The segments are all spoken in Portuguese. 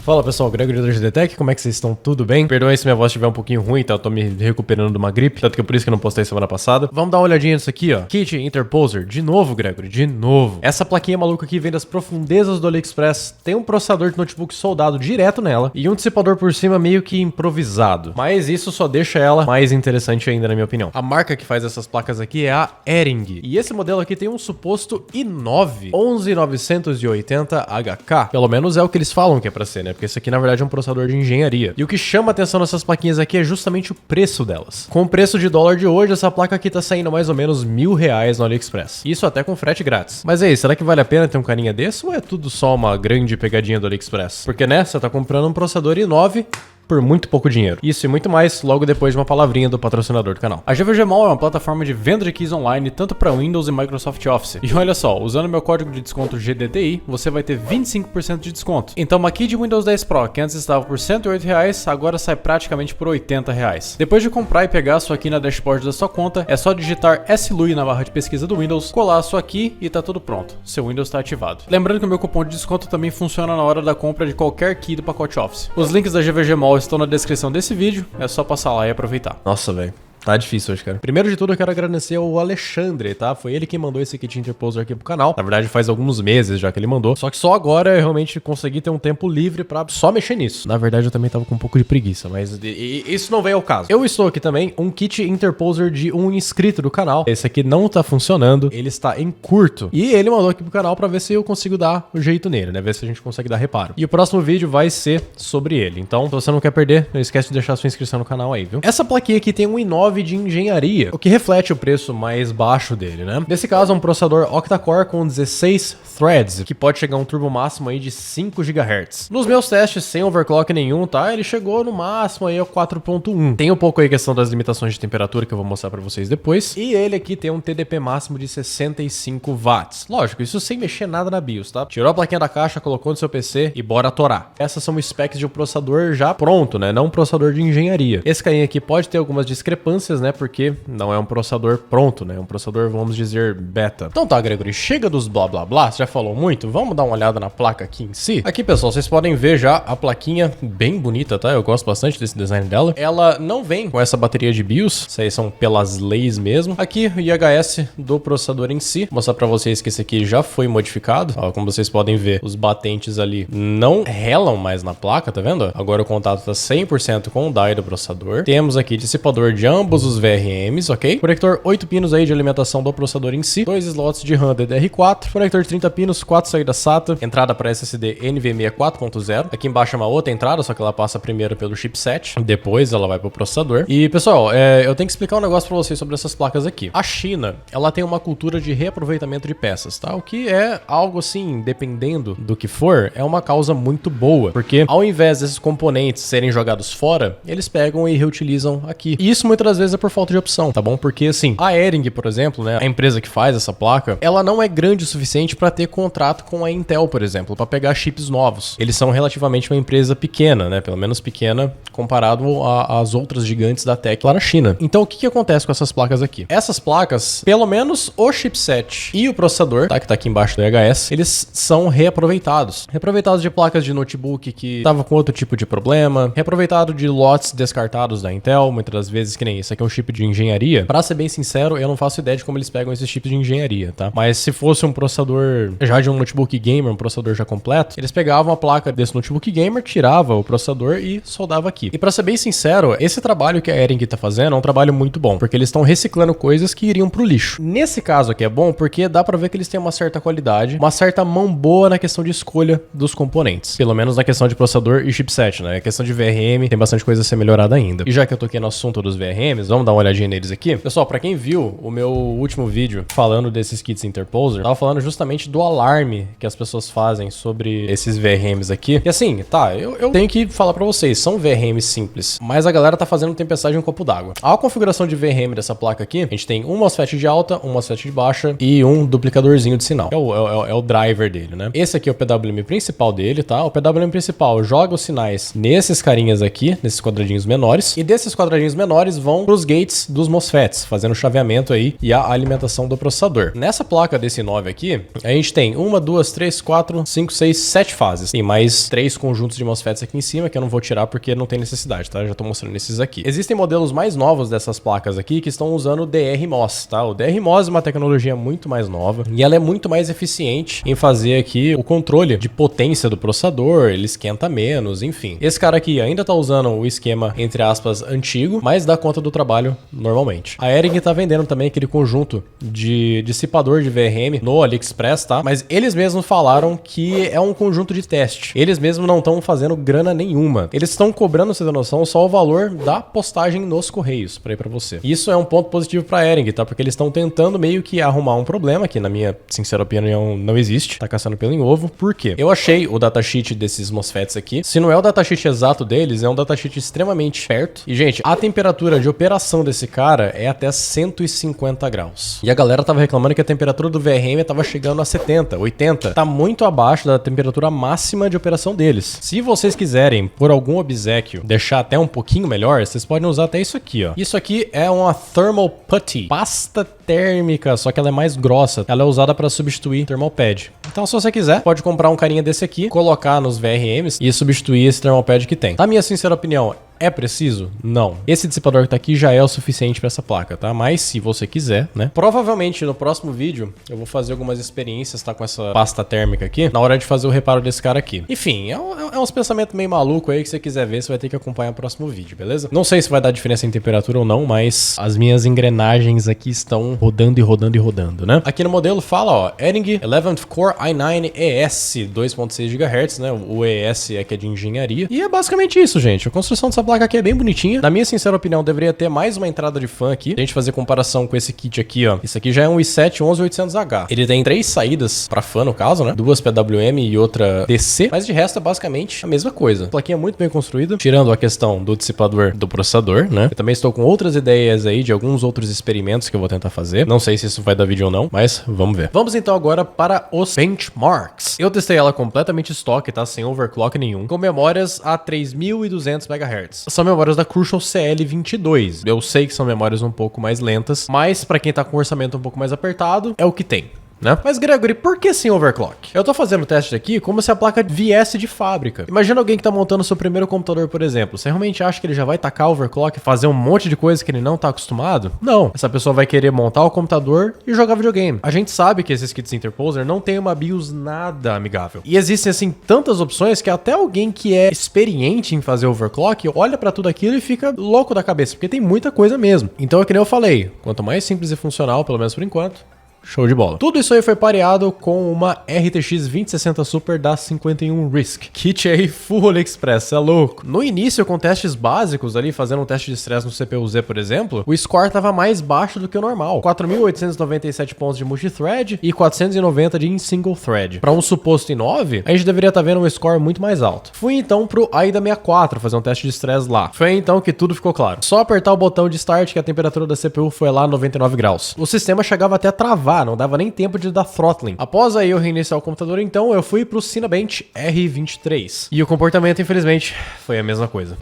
Fala pessoal, Gregory da GDTech, como é que vocês estão? Tudo bem? Perdoem se minha voz estiver um pouquinho ruim, tá? Eu tô me recuperando de uma gripe, tanto que é por isso que eu não postei semana passada. Vamos dar uma olhadinha nisso aqui, ó. Kit Interposer, de novo, Gregory, de novo. Essa plaquinha maluca aqui vem das profundezas do AliExpress, tem um processador de notebook soldado direto nela e um dissipador por cima meio que improvisado. Mas isso só deixa ela mais interessante ainda, na minha opinião. A marca que faz essas placas aqui é a Ering. E esse modelo aqui tem um suposto i9 11980HK. Pelo menos é o que eles falam que é pra ser, né? Porque esse aqui, na verdade, é um processador de engenharia. E o que chama atenção nessas plaquinhas aqui é justamente o preço delas. Com o preço de dólar de hoje, essa placa aqui tá saindo mais ou menos R$1.000 no AliExpress. Isso até com frete grátis. Mas aí, será que vale a pena ter um carinha desse ou é tudo só uma grande pegadinha do AliExpress? Porque, né, você tá comprando um processador i9 por muito pouco dinheiro. Isso e muito mais logo depois de uma palavrinha do patrocinador do canal. A GVG Mall é uma plataforma de venda de keys online tanto para Windows e Microsoft Office. E olha só, usando meu código de desconto GDTI, você vai ter 25% de desconto. Então uma key de Windows 10 Pro, que antes estava por R$108, agora sai praticamente por R$80. Depois de comprar e pegar a sua key na dashboard da sua conta, é só digitar SLUI na barra de pesquisa do Windows, colar a sua key e tá tudo pronto. Seu Windows está ativado. Lembrando que o meu cupom de desconto também funciona na hora da compra de qualquer key do pacote Office. Os links da GVG Mall estão na descrição desse vídeo, é só passar lá e aproveitar. Nossa, velho. Tá difícil hoje, cara. Primeiro de tudo, eu quero agradecer ao Alexandre, tá? Foi ele quem mandou esse kit Interposer aqui pro canal. Na verdade, faz alguns meses já que ele mandou. Só que só agora eu realmente consegui ter um tempo livre pra só mexer nisso. Na verdade, eu também tava com um pouco de preguiça, mas isso não veio ao caso. Eu estou aqui também, um kit Interposer de um inscrito do canal. Esse aqui não tá funcionando, ele está em curto. E ele mandou aqui pro canal pra ver se eu consigo dar o jeito nele, né? Ver se a gente consegue dar reparo. E o próximo vídeo vai ser sobre ele. Então, se você não quer perder, não esquece de deixar sua inscrição no canal aí, viu? Essa plaquinha aqui tem um i9 de engenharia, o que reflete o preço mais baixo dele, né? Nesse caso é um processador octa-core com 16 threads, que pode chegar a um turbo máximo aí de 5 GHz. Nos meus testes, sem overclock nenhum, tá? Ele chegou no máximo aí a 4.1. Tem um pouco aí a questão das limitações de temperatura que eu vou mostrar pra vocês depois. E ele aqui tem um TDP máximo de 65 watts. Lógico, isso sem mexer nada na BIOS, tá? Tirou a plaquinha da caixa, colocou no seu PC e bora torar. Essas são os specs de um processador já pronto, né? Não um processador de engenharia. Esse carinha aqui pode ter algumas discrepâncias, né? Porque não é um processador pronto, né? É um processador, vamos dizer, beta. Então tá, Gregory, chega dos blá blá blá, você já falou muito, vamos dar uma olhada na placa aqui em si. Aqui, pessoal, vocês podem ver já a plaquinha bem bonita, tá? Eu gosto bastante desse design dela. Ela não vem com essa bateria de BIOS, isso aí são pelas leis mesmo. Aqui, o IHS do processador em si. Vou mostrar pra vocês que esse aqui já foi modificado. Ó, como vocês podem ver, os batentes ali não relam mais na placa, tá vendo? Agora o contato tá 100% com o die do processador. Temos aqui dissipador de ambos os VRMs, ok? Conector 8 pinos aí de alimentação do processador em si, 2 slots de RAM DDR4, conector de 30 pinos, 4 saídas SATA, entrada para SSD NVMe 4.0. Aqui embaixo é uma outra entrada, só que ela passa primeiro pelo chipset, depois ela vai pro processador. E, pessoal, eu tenho que explicar um negócio pra vocês sobre essas placas aqui. A China, ela tem uma cultura de reaproveitamento de peças, tá? O que é algo assim, dependendo do que for, é uma causa muito boa, porque ao invés desses componentes serem jogados fora, eles pegam e reutilizam aqui. E isso muitas das vezes é por falta de opção, tá bom? Porque assim, a Ering, por exemplo, né, a empresa que faz essa placa, ela não é grande o suficiente para ter contrato com a Intel, por exemplo, para pegar chips novos. Eles são relativamente uma empresa pequena, né? Pelo menos pequena comparado às outras gigantes da tech lá na China. Então, o que acontece com essas placas aqui? Essas placas, pelo menos o chipset e o processador, tá, que tá aqui embaixo do IHS, eles são reaproveitados. Reaproveitados de placas de notebook que tava com outro tipo de problema, reaproveitado de lotes descartados da Intel, muitas das vezes que nem isso aqui é um chip de engenharia. Pra ser bem sincero, eu não faço ideia de como eles pegam esses chips de engenharia, tá? Mas se fosse um processador já de um notebook gamer, um processador já completo, eles pegavam a placa desse notebook gamer, tirava o processador e soldava aqui. E pra ser bem sincero, esse trabalho que a Ering tá fazendo é um trabalho muito bom, porque eles estão reciclando coisas que iriam pro lixo. Nesse caso aqui é bom porque dá pra ver que eles têm uma certa qualidade, uma certa mão boa na questão de escolha dos componentes. Pelo menos na questão de processador e chipset, né? A questão de VRM tem bastante coisa a ser melhorada ainda. E já que eu toquei no assunto dos VRMs, vamos dar uma olhadinha neles aqui. Pessoal, pra quem viu o meu último vídeo falando desses kits Interposer, tava falando justamente do alarme que as pessoas fazem sobre esses VRMs aqui. E assim, tá, eu tenho que falar pra vocês, são VRMs simples, mas a galera tá fazendo tempestade em um copo d'água. A configuração de VRM dessa placa aqui, a gente tem um MOSFET de alta, um MOSFET de baixa e um duplicadorzinho de sinal. É o driver dele, né? Esse aqui é o PWM principal dele, tá? O PWM principal joga os sinais nesses carinhas aqui, nesses quadradinhos menores, e desses quadradinhos menores vão vão pros gates dos MOSFETs, fazendo o chaveamento aí e a alimentação do processador. Nessa placa desse 9 aqui, a gente tem 1, 2, 3, 4, 5, 6, 7 fases. Tem mais 3 conjuntos de MOSFETs aqui em cima, que eu não vou tirar porque não tem necessidade, tá? Eu já tô mostrando esses aqui. Existem modelos mais novos dessas placas aqui que estão usando o DRMOS, tá? O DRMOS é uma tecnologia muito mais nova e ela é muito mais eficiente em fazer aqui o controle de potência do processador, ele esquenta menos, enfim. Esse cara aqui ainda tá usando o esquema, entre aspas, antigo, mas dá conta do trabalho normalmente. A Ering tá vendendo também aquele conjunto de dissipador de VRM no AliExpress, tá? Mas eles mesmos falaram que é um conjunto de teste. Eles mesmos não estão fazendo grana nenhuma. Eles estão cobrando, você tem noção, só o valor da postagem nos correios pra ir pra você. Isso é um ponto positivo pra Ering, tá? Porque eles estão tentando meio que arrumar um problema que, na minha sincera opinião, não existe. Tá caçando pelo em ovo. Por quê? Eu achei o datasheet desses MOSFETs aqui. Se não é o datasheet exato deles, é um datasheet extremamente perto. E, gente, a temperatura de operação desse cara é até 150 graus. E a galera tava reclamando que a temperatura do VRM tava chegando a 70, 80. Tá muito abaixo da temperatura máxima de operação deles. Se vocês quiserem, por algum obséquio, deixar até um pouquinho melhor, vocês podem usar até isso aqui, ó. Isso aqui é uma Thermal Putty, pasta térmica, só que ela é mais grossa. Ela é usada para substituir Thermal Pad. Então, se você quiser, pode comprar um carinha desse aqui, colocar nos VRMs e substituir esse Thermal Pad que tem. Na minha sincera opinião, é preciso? Não. Esse dissipador que tá aqui já é o suficiente para essa placa, tá? Mas se você quiser, né? Provavelmente no próximo vídeo eu vou fazer algumas experiências, tá? Com essa pasta térmica aqui, na hora de fazer o reparo desse cara aqui. Enfim, é uns pensamentos meio maluco aí que você quiser ver, você vai ter que acompanhar o próximo vídeo, beleza? Não sei se vai dar diferença em temperatura ou não, mas as minhas engrenagens aqui estão rodando e rodando e rodando, né? Aqui no modelo fala, ó, Ering 11th Core i9 ES 2.6 GHz, né? O ES é que é de engenharia. E é basicamente isso, gente. A construção dessa placa aqui é bem bonitinha. Na minha sincera opinião, deveria ter mais uma entrada de fan aqui. A gente fazer comparação com esse kit aqui, ó. Isso aqui já é um i7 11800H. Ele tem 3 saídas para fan, no caso, né? 2 PWM e outra DC. Mas de resto é basicamente a mesma coisa. A plaquinha é muito bem construída, tirando a questão do dissipador do processador, né? Eu também estou com outras ideias aí de alguns outros experimentos que eu vou tentar fazer. Não sei se isso vai dar vídeo ou não, mas vamos ver. Vamos então agora para os benchmarks. Eu testei ela completamente estoque, tá? Sem overclock nenhum, com memórias a 3200 MHz. São memórias da Crucial CL22. Eu sei que são memórias um pouco mais lentas, mas para quem tá com um orçamento um pouco mais apertado, é o que tem, né? Mas, Gregory, por que sem overclock? Eu tô fazendo o teste aqui como se a placa viesse de fábrica. Imagina alguém que tá montando seu primeiro computador, por exemplo. Você realmente acha que ele já vai tacar overclock e fazer um monte de coisa que ele não tá acostumado? Não. Essa pessoa vai querer montar o computador e jogar videogame. A gente sabe que esses kits Interposer não tem uma BIOS nada amigável. E existem, assim, tantas opções que até alguém que é experiente em fazer overclock olha pra tudo aquilo e fica louco da cabeça, porque tem muita coisa mesmo. Então é que nem eu falei, quanto mais simples e funcional, pelo menos por enquanto, show de bola. Tudo isso aí foi pareado com uma RTX 2060 Super da 51 RISC. Kit aí full AliExpress, é louco. No início, com testes básicos ali, fazendo um teste de estresse no CPU-Z, por exemplo, o score tava mais baixo do que o normal. 4.897 pontos de multithread e 490 de em single thread. Para um suposto i9, a gente deveria estar vendo um score muito mais alto. Fui então pro AIDA 64 fazer um teste de estresse lá. Foi então que tudo ficou claro. Só apertar o botão de start que a temperatura da CPU foi lá 99 graus. O sistema chegava até a travar, não dava nem tempo de dar throttling. Após aí eu reiniciar o computador, então eu fui pro Cinebench R23. E o comportamento, infelizmente, foi a mesma coisa.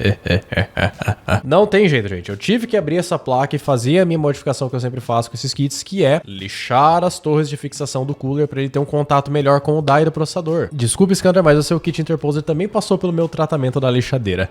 Não tem jeito, gente. Eu tive que abrir essa placa e fazer a minha modificação que eu sempre faço com esses kits, que é lixar as torres de fixação do cooler para ele ter um contato melhor com o die do processador. Desculpe, Skander, mas o seu kit Interposer também passou pelo meu tratamento da lixadeira.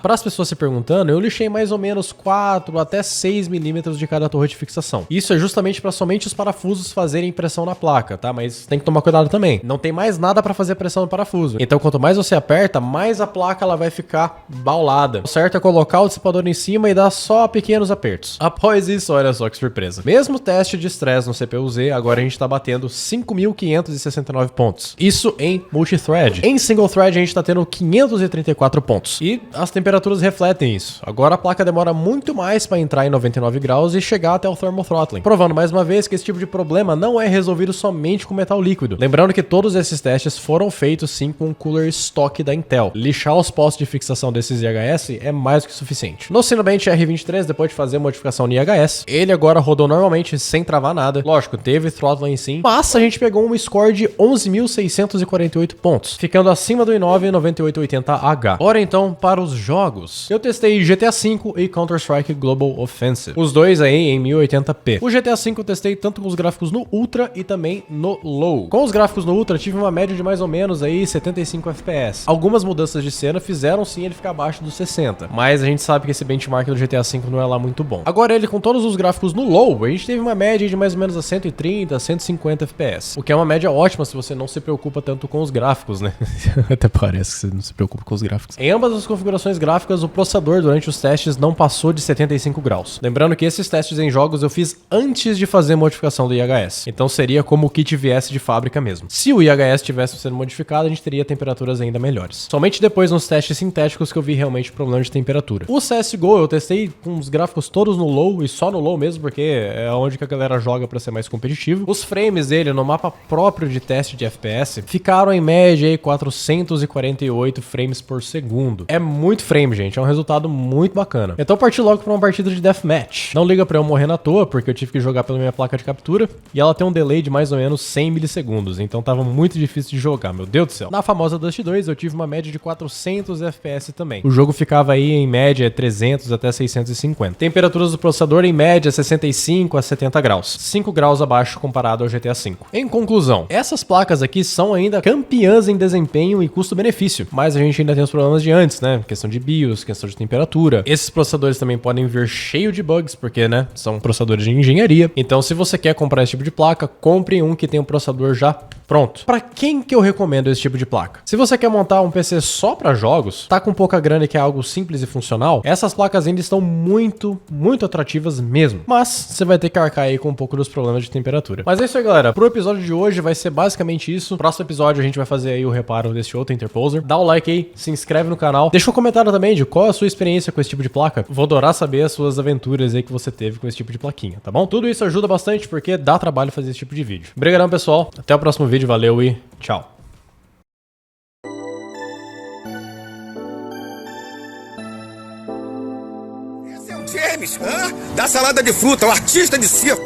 Para as pessoas se perguntando, eu lixei mais ou menos 4 até 6 milímetros de cada torre de fixação. Isso é justamente para somente os parafusos fazerem pressão na placa, tá? Mas tem que tomar cuidado também. Não tem mais nada para fazer pressão no parafuso. Então, quanto mais você aperta, mais a placa ela vai ficar baulada. O certo é colocar o dissipador em cima e dar só pequenos apertos. Após isso, olha só que surpresa. Mesmo teste de estresse no CPU-Z, agora a gente tá batendo 5.569 pontos. Isso em multithread. Em single thread, a gente tá tendo 534 pontos. E as temperaturas refletem isso. Agora a placa demora muito mais para entrar em 99 graus e chegar até o thermal throttling. provando mais uma vez que esse tipo de problema não é resolvido somente com metal líquido. Lembrando que todos esses testes foram feitos sim com o cooler estoque da Intel. Lixar os postos de fixação desses IHS é mais do que suficiente. No Cinebench R23, depois de fazer a modificação no IHS, ele agora rodou normalmente sem travar nada. Lógico, teve throttling sim, mas a gente pegou um score de 11.648 pontos, ficando acima do i9 9880H. Ora então, para os jogos. Eu testei GTA V e Counter-Strike Global Offensive. Os dois aí em 1080p. O GTA V eu testei tanto com os gráficos no Ultra e também no Low. Com os gráficos no Ultra, tive uma média de mais ou menos aí 75 FPS. Algumas mudanças de cena fizeram sim ele ficar abaixo dos 60, mas a gente sabe que esse benchmark do GTA V não é lá muito bom. Agora ele com todos os gráficos no Low, a gente teve uma média de mais ou menos a 130, 150 FPS, o que é uma média ótima se você não se preocupa tanto com os gráficos, né? Até parece que você não se preocupa com os gráficos. Em ambas as configurações gráficas, o processador durante os testes não passou de 75 graus. Lembrando que esses testes em jogos eu fiz antes de fazer a modificação do IHS, então seria como o kit viesse de fábrica mesmo. Se o IHS tivesse sendo modificado, a gente teria temperaturas ainda melhores. Somente depois nos testes sintéticos que eu vi realmente problema de temperatura. O CSGO eu testei com os gráficos todos no low e só no low mesmo, porque é onde que a galera joga pra ser mais competitivo. Os frames dele no mapa próprio de teste de FPS ficaram em média aí 448 frames por segundo. É muito frame, gente, é um resultado muito bacana. Então eu parti logo pra uma partida de deathmatch. Não liga pra eu morrer na toa, porque eu tive que jogar pela minha placa de captura e ela tem um delay de mais ou menos 100 milissegundos, então tava muito difícil de jogar, meu Deus do céu. Na famosa Dust 2 eu tive uma média de 400 FPS também. O jogo ficava aí em média 300 até 650. Temperaturas do processador em média 65 a 70 graus. 5 graus abaixo comparado ao GTA V. Em conclusão, essas placas aqui são ainda campeãs em desempenho e custo-benefício, mas a gente ainda tem os problemas de antes, né? Questão de BIOS, questão de temperatura. Esses processadores também podem vir cheio de bugs, porque, né, são processadores de engenharia. Então, se você quer comprar esse tipo de placa, compre um que tem um processador já pronto. Para quem que eu recomendo esse tipo de placa? Se você quer montar um PC só para jogos, tá com pouca grana e quer algo simples e funcional, essas placas ainda estão muito atrativas mesmo. Mas você vai ter que arcar aí com um pouco dos problemas de temperatura. Mas é isso aí, galera. Pro episódio de hoje vai ser basicamente isso. Próximo episódio a gente vai fazer aí o reparo desse outro interposer. Dá o like aí, se inscreve no canal. Deixa um comentário também de qual é a sua experiência com esse tipo de placa. Vou adorar saber as suas aventuras aí que você teve com esse tipo de plaquinha, tá bom? Tudo isso ajuda bastante porque dá trabalho fazer esse tipo de vídeo. Obrigadão, pessoal. Até o próximo vídeo. Valeu e tchau. Esse é o James, da salada de fruta, o artista de circo.